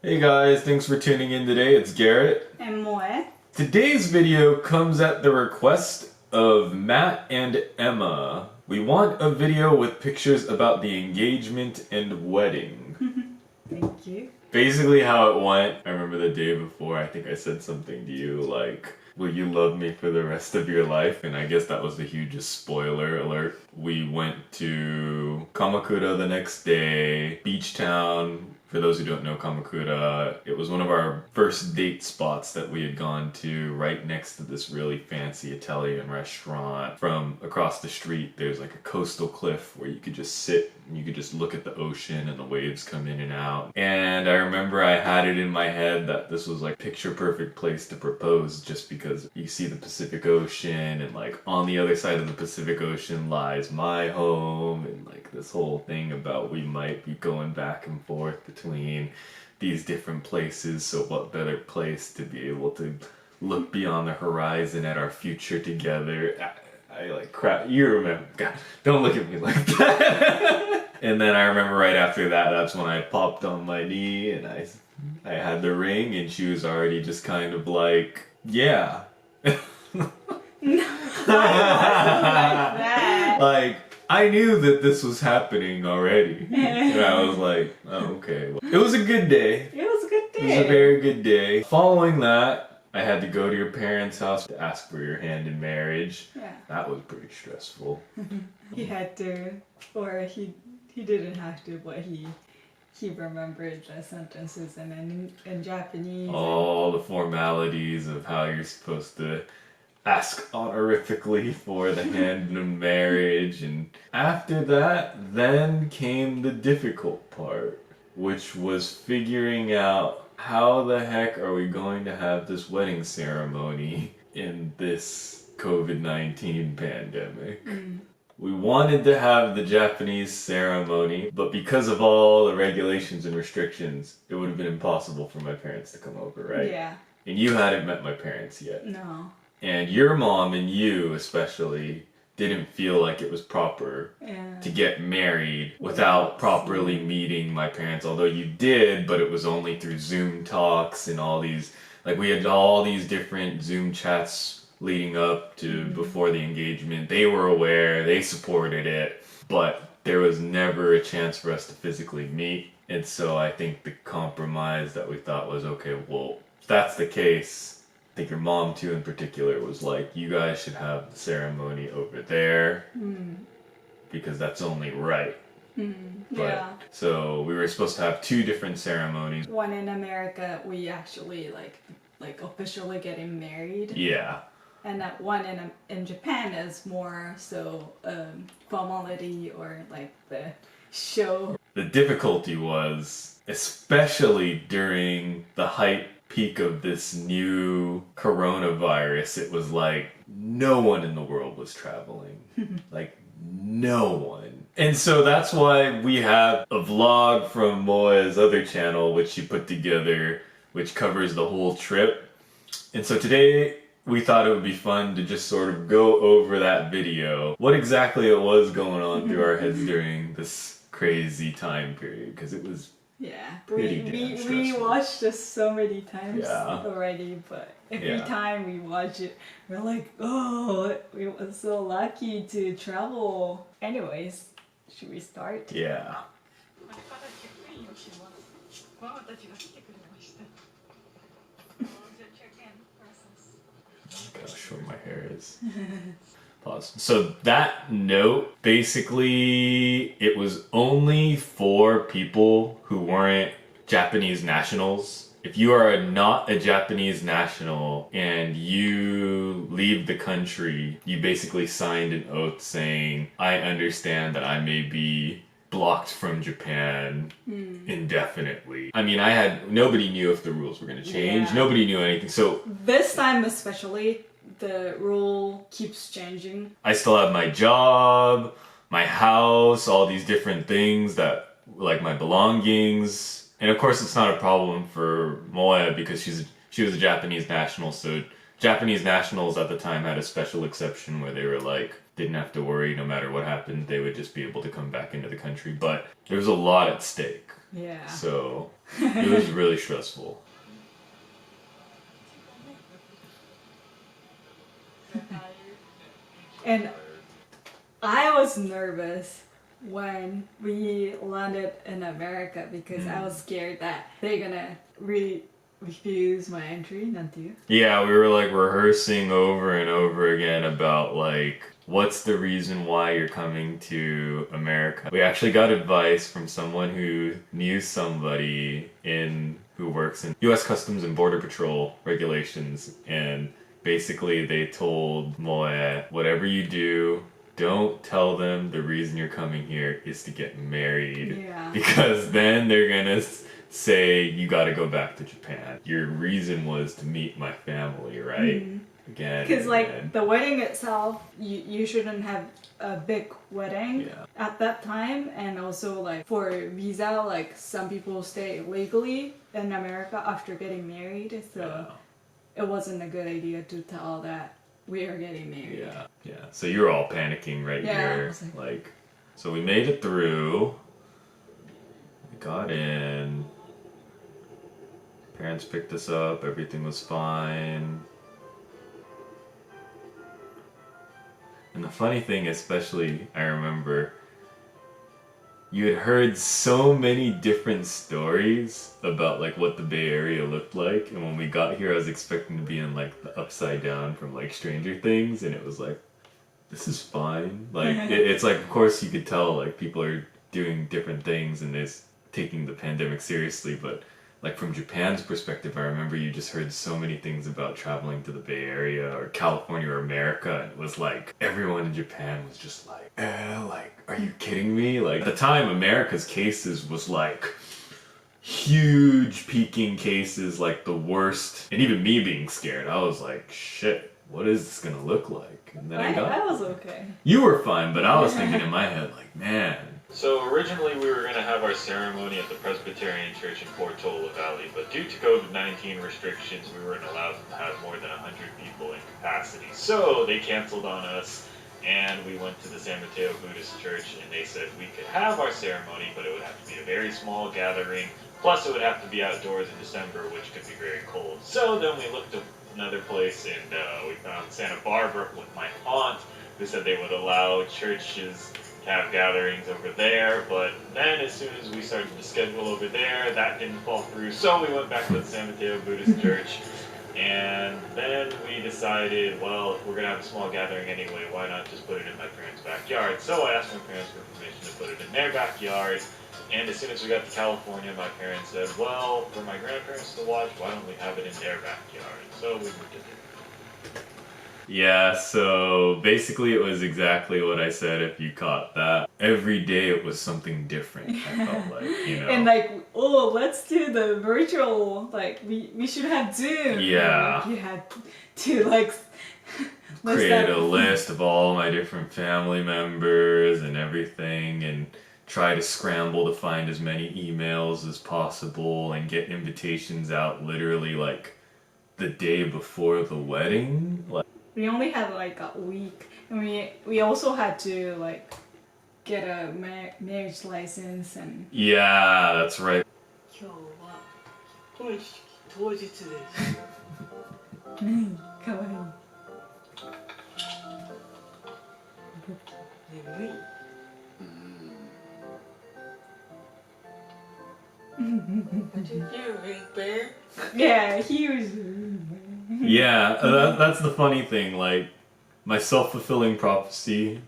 Hey guys, thanks for tuning in today. It's Garrett. And Moe. Today's video comes at the request of Matt and Emma. We want a video with pictures about the engagement and wedding. Thank you. Basically how it went, I remember the day before, I think I said something to you like, will you love me for the rest of your life? And I guess that was the hugest spoiler alert. We went to Kamakura the next day, beach town. For those who don't know Kamakura, it was one of our first date spots that we had gone to right next to this really fancy Italian restaurant. From across the street, there's like a coastal cliff where you could just sit and you could just look at the ocean and the waves come in and out. And I remember I had it in my head that this was like picture perfect place to propose just because you see the Pacific Ocean and like on the other side of the Pacific Ocean lies my home and like this whole thing about we might be going back and forth between these different places, so what better place to be able to look beyond the horizon at our future together. I like crap. You remember? God, don't look at me like that. And then I remember right after that, that's when I popped on my knee and I had the ring, and she was already just kind of like, yeah. No, I wasn't like that. Like, I knew that this was happening already. And I was like, oh, okay. It was a good day. It was a good day. It was a very good day. Following that, I had to go to your parents' house to ask for your hand in marriage. Yeah. That was pretty stressful. He had to, or he didn't have to, but he remembered the sentences and then in Japanese. All the formalities of how you're supposed to ask honorifically for the hand in marriage. And after that, then came the difficult part, which was figuring out how the heck are we going to have this wedding ceremony in this COVID-19 pandemic. We wanted to have the Japanese ceremony, but because of all the regulations and restrictions, it would have been impossible for my parents to come over, right? Yeah. And you hadn't met my parents yet. No. And your mom and you especially didn't feel like it was proper to get married without properly meeting my parents. Although you did, but it was only through Zoom talks and all these, like we had all these different Zoom chats leading up to before the engagement. They were aware, they supported it, but there was never a chance for us to physically meet. And so I think the compromise that we thought was, okay, well, if that's the case, I think your mom too in particular was like, you guys should have the ceremony over there because that's only right. Yeah. So we were supposed to have two different ceremonies. One in America, we actually like officially getting married. Yeah. And that one in Japan is more so formality or like the show. The difficulty was, especially during the height peak of this new coronavirus, it was like no one in the world was traveling. Like no one. And so that's why we have a vlog from Moa's other channel, which she put together, which covers the whole trip. And so today we thought it would be fun to just sort of go over that video, what exactly it was going on through our heads during this crazy time period, because it was we watched this so many times Yeah. already, but every time we watch it, we're like, oh, we were so lucky to travel. Anyways, should we start? Yeah. Look how short my hair is. Pause. So that note, basically, it was only for people who weren't Japanese nationals. If you are not a Japanese national and you leave the country, you basically signed an oath saying, I understand that I may be blocked from Japan indefinitely. I mean, nobody knew if the rules were going to change. Yeah. Nobody knew anything. So This time especially, the rule keeps changing. I still have my job, my house, all these different things that, like my belongings. And of course it's not a problem for Moa because she was a Japanese national, so Japanese nationals at the time had a special exception where they were like, didn't have to worry no matter what happened, they would just be able to come back into the country. But there was a lot at stake. Yeah. So it was really stressful. And I was nervous when we landed in America because I was scared that they're gonna refuse my entry, not you. Yeah, we were like rehearsing over and over again about like what's the reason why you're coming to America. We actually got advice from someone who knew somebody in who works in US Customs and Border Patrol regulations, and basically they told Moe, whatever you do, don't tell them the reason you're coming here is to get married. Yeah. Because then they're gonna say you gotta go back to Japan. Your reason was to meet my family, right? Again. Because like the wedding itself, you shouldn't have a big wedding at that time, and also like for visa, like some people stay legally in America after getting married, so it wasn't a good idea to tell that we are getting married. Yeah, yeah. So you're all panicking right here. Like, so we made it through. We got in. Parents picked us up. Everything was fine. And the funny thing, especially, I remember, you had heard so many different stories about like what the Bay Area looked like, and when we got here I was expecting to be in like the Upside Down from like Stranger Things, and it was like, this is fine. Like it's like, of course you could tell like people are doing different things and is taking the pandemic seriously, but like from Japan's perspective, I remember you just heard so many things about traveling to the Bay Area or California or America, and it was like everyone in Japan was just like, are you kidding me? Like at the time, America's cases was like huge peaking cases, like the worst, and even me being scared, I was like, shit, what is this gonna look like? And then I was okay. You were fine, but I was thinking in my head like, man. So originally we were going to have our ceremony at the Presbyterian Church in Portola Valley, but due to COVID-19 restrictions, we weren't allowed to have more than 100 people in capacity. So they canceled on us, and we went to the San Mateo Buddhist Church, and they said we could have our ceremony, but it would have to be a very small gathering, plus it would have to be outdoors in December, which could be very cold. So then we looked at another place, and we found Santa Barbara with my aunt, who said they would allow churches have gatherings over there, but then as soon as we started to schedule over there, that didn't fall through, so we went back to the San Mateo Buddhist Church, and then we decided, well, if we're going to have a small gathering anyway, why not just put it in my parents' backyard? So I asked my parents for permission to put it in their backyard, and as soon as we got to California, my parents said, well, for my grandparents to watch, why don't we have it in their backyard? So we moved it there. Yeah, so basically it was exactly what I said, if you caught that. Every day it was something different, I felt like, you know. And like, oh, let's do the virtual, like, we should have Zoom. Yeah. And, like, you had to, like, create a list of all my different family members and everything, and try to scramble to find as many emails as possible and get invitations out literally like the day before the wedding. Like, we only had like a week, and we also had to like get a marriage license and. Yeah, that's right. 今日は本式当日です。かわいい。眠い。Did you ring bear? Yeah, he was. Yeah, that's the funny thing, like, my self-fulfilling prophecy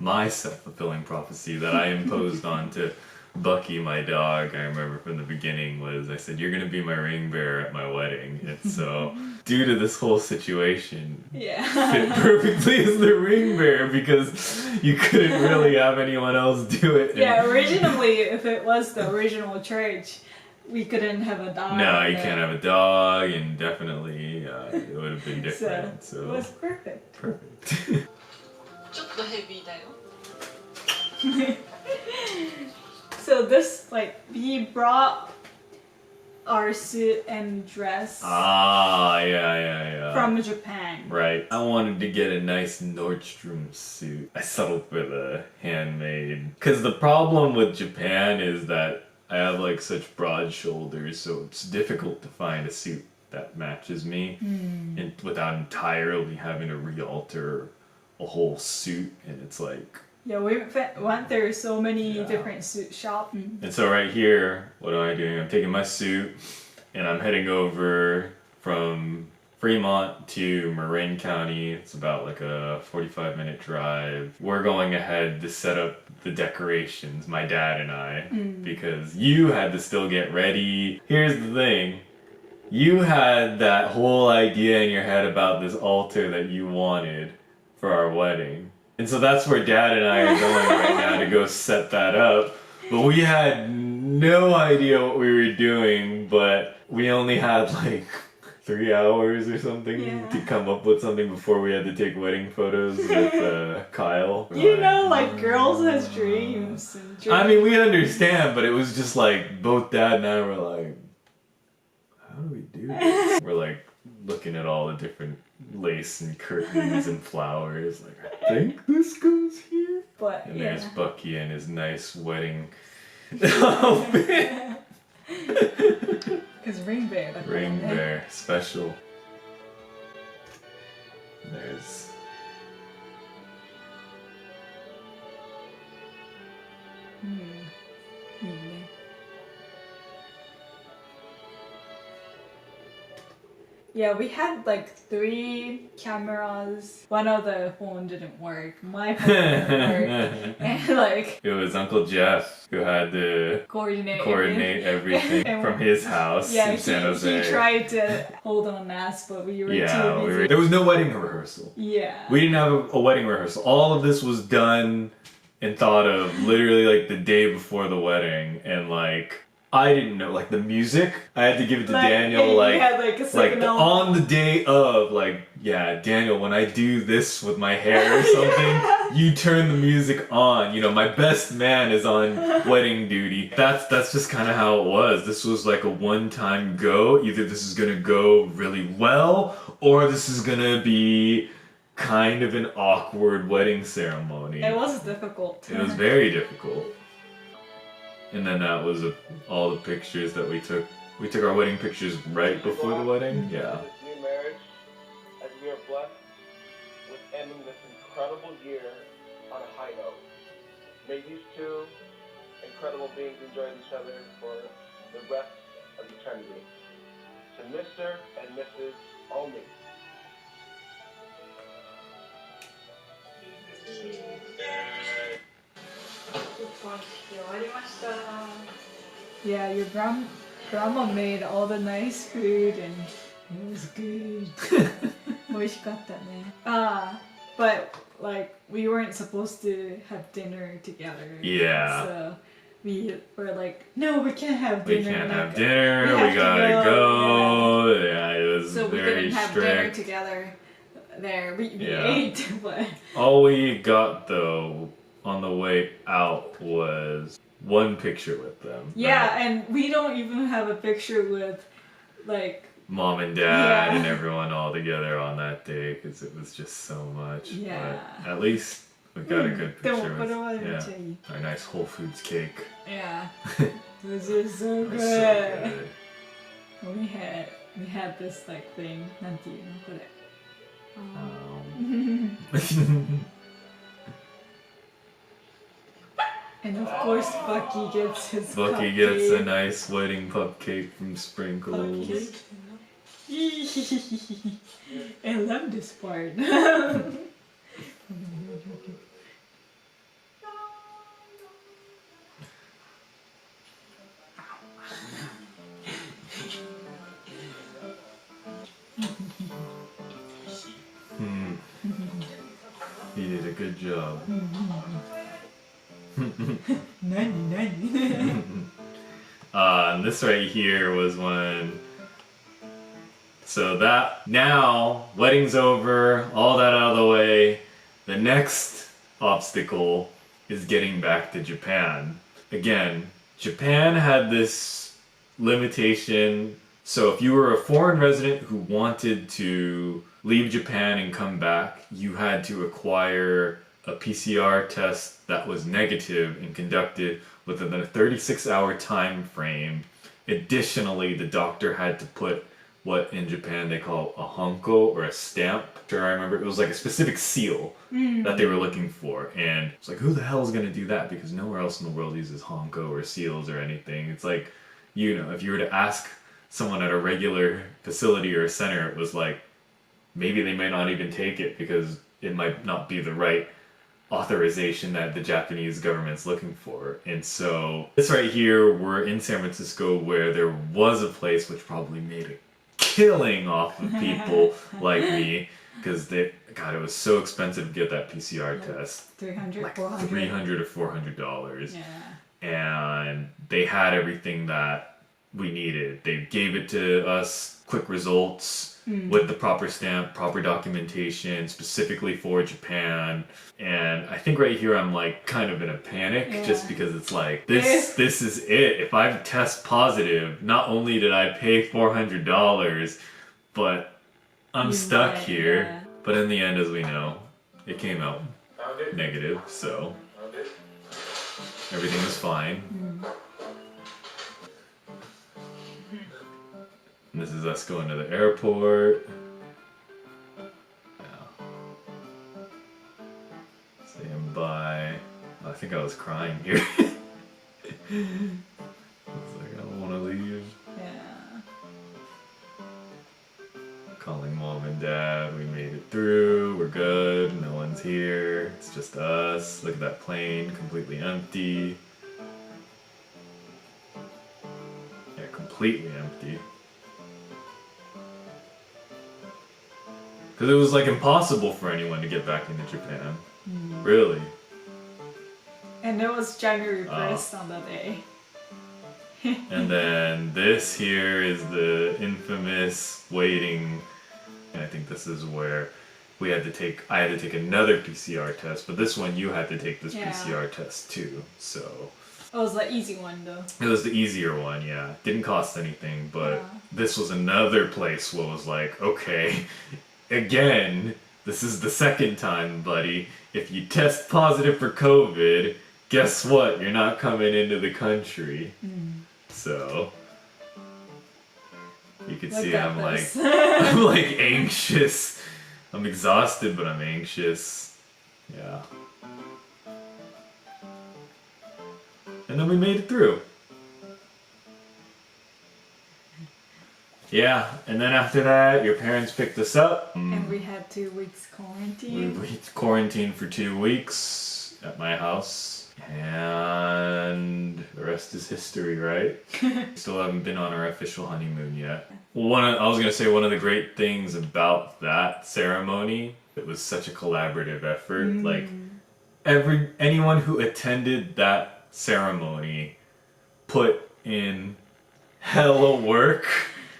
my self-fulfilling prophecy that I imposed onto Bucky, my dog, I remember from the beginning, was I said, you're gonna be my ring bearer at my wedding. And so, due to this whole situation, fit perfectly as the ring bearer because you couldn't really have anyone else do it. Yeah, originally, if it was the original church, we couldn't have a dog. No, you can't have a dog, and definitely it would have been different. So it was perfect. Perfect. ちょっとヘビーだよ。 So this, like, we brought our suit and dress Yeah. from Japan. Right. I wanted to get a nice Nordstrom suit. I settled for the handmade. Because the problem with Japan is that I have like such broad shoulders, so it's difficult to find a suit that matches me, and without entirely having to re-alter a whole suit. And it's like, Yeah, we went through so many Yeah. different suit shops. and so right here, what am I doing? I'm taking my suit and I'm heading over from Fremont to Marin County. It's about like a 45-minute drive. We're going ahead to set up the decorations, my dad and I, because you had to still get ready. Here's the thing. You had that whole idea in your head about this altar that you wanted for our wedding. And so that's where Dad and I are going right now to go set that up. But we had no idea what we were doing, but we only had like 3 hours or something Yeah. to come up with something before we had to take wedding photos with Kyle. You know, like girls has dreams. And dreams. I mean, we understand, but it was just like both Dad and I were like, how do we do this? We're like looking at all the different lace and curtains and flowers. Like, I think this goes here. But And yeah. there's Bucky and his nice wedding outfit. Because ring bear. that's Ring what I bear, special. There's. meant. Yeah, we had like 3 cameras. One of the phone didn't work. My phone didn't work. And like It was Uncle Jeff who had to coordinate everything And from his house Yeah, in San Jose. he tried to hold on us, but we were Yeah, too busy. there was no wedding rehearsal. Yeah. We didn't have a wedding rehearsal. All of this was done and thought of literally like the day before the wedding, and like I didn't know like the music. I had to give it to Daniel you like had, like a signal. on the day of, like, yeah, Daniel, when I do this with my hair or something, you turn the music on. You know, my best man is on wedding duty. That's just kind of how it was. This was like a one-time go. Either this is gonna go really well, or this is gonna be kind of an awkward wedding ceremony. It was difficult. It was very difficult. And then that was all the pictures that we took. We took our wedding pictures right before the wedding. Yeah. This new marriage, as we are blessed with ending this incredible year on a high note. May these two incredible beings enjoy each other for the rest of eternity. To Mr. and Mrs. Only. Yeah, your grandma made all the nice food and it was good. 美味しかったね. But like we weren't supposed to have dinner together. Yeah. So we were like, no, we can't have We dinner. can't like, have dinner. we We, have to gotta go, go. Yeah, it was So we very couldn't have dinner strict. together there. We Yeah. ate, but All we got though on the way out was one picture with them. yeah, right? and we don't even have a picture with like Mom and Dad Yeah. and everyone all together on that day because it was just so much. Yeah. But at least we got a good でも picture これは with めっちゃいい。 our nice Whole Foods cake. Yeah. This is so It good. was so good. We had this like thing. なんていうのこれ。And of course Bucky gets his Bucky gets a cupcake. nice wedding cupcake from Sprinkles. Cupcake. I love this part. Hmm. He did a good job. Nani. And this right here was when. So that now wedding's over, all that out of the way. The next obstacle is getting back to Japan. Again, Japan had this limitation. So if you were a foreign resident who wanted to leave Japan and come back, you had to acquire a PCR test that was negative and conducted within a 36-hour time frame. Additionally, the doctor had to put what in Japan they call a hanko or a stamp. Sure, I remember it was like a specific seal that they were looking for, and it's like, who the hell is going to do that? Because nowhere else in the world uses hanko or seals or anything. It's like, you know, if you were to ask someone at a regular facility or a center, it was like, maybe they might not even take it because it might not be the right authorization that the Japanese government's looking for. And so this right here, we're in San Francisco where there was a place which probably made a killing off of people like me, because it was so expensive to get that PCR test. 300, like 400. $300 or $400. Yeah. And they had everything that we needed. They gave it to us, quick results, with the proper stamp, proper documentation, specifically for Japan. And I think right here I'm like kind of in a panic, just because it's like, this is it. If I test positive, not only did I pay $400, but I'm stuck here. Yeah. But in the end, as we know, it came out negative, so everything was fine. And this is us going to the airport. Yeah. Saying bye. I think I was crying here. I was like, I don't want to leave. Yeah. Calling mom and dad. We made it through. We're good. No one's here. It's just us. Look at that plane, completely empty. Yeah, completely empty. Because it was like impossible for anyone to get back into Japan. Really. And it was January 1st on that day. And then this here is the infamous waiting. And I think this is where I had to take another PCR test, but this one you had to take this PCR test too. So It was the easy one though. it was the easier one, yeah. Didn't cost anything, but this was another place where it was like, okay, again, this is the second time, buddy. If you test positive for COVID, guess what? You're not coming into the country. So you can see I'm like I'm like anxious. I'm exhausted, but I'm anxious. Yeah. And then we made it through. Yeah, and then after that, your parents picked us up. And we had 2 weeks quarantine. We quarantined for 2 weeks at my house. And the rest is history, right? Still haven't been on our official honeymoon yet. Well, I was going to say one of the great things about that ceremony, it was such a collaborative effort. Like, anyone who attended that ceremony put in hella work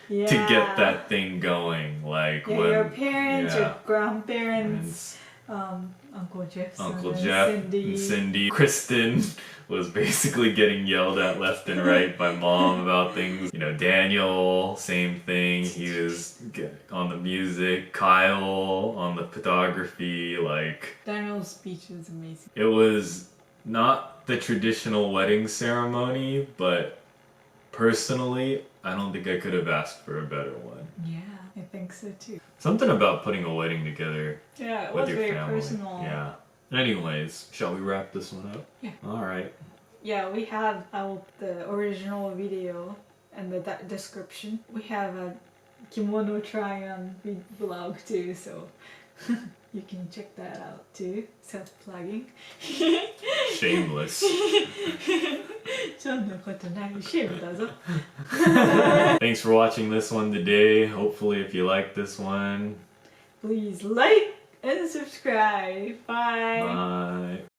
to get that thing going. Like your parents, your grandparents, and Uncle Jeff, and Cindy. Kristen was basically getting yelled at left and right by mom about things. You know, Daniel, same thing. He was on the music. Kyle on the photography. Like, Daniel's speech was amazing. it was not the traditional wedding ceremony, but personally, I don't think I could have asked for a better one. Yeah, I think so too. Something about putting a wedding together Yeah, it with was your very family. personal. Yeah. Anyways, shall we wrap this one up? Yeah. Alright. Yeah, we have the original video and the description. We have a kimono try-on vlog too, so you can check that out too. Self-plugging. Shameless. そんなことないシェムだぞ。 Thanks for watching this one today. Hopefully if you like this one. Please like and subscribe. Bye. Bye.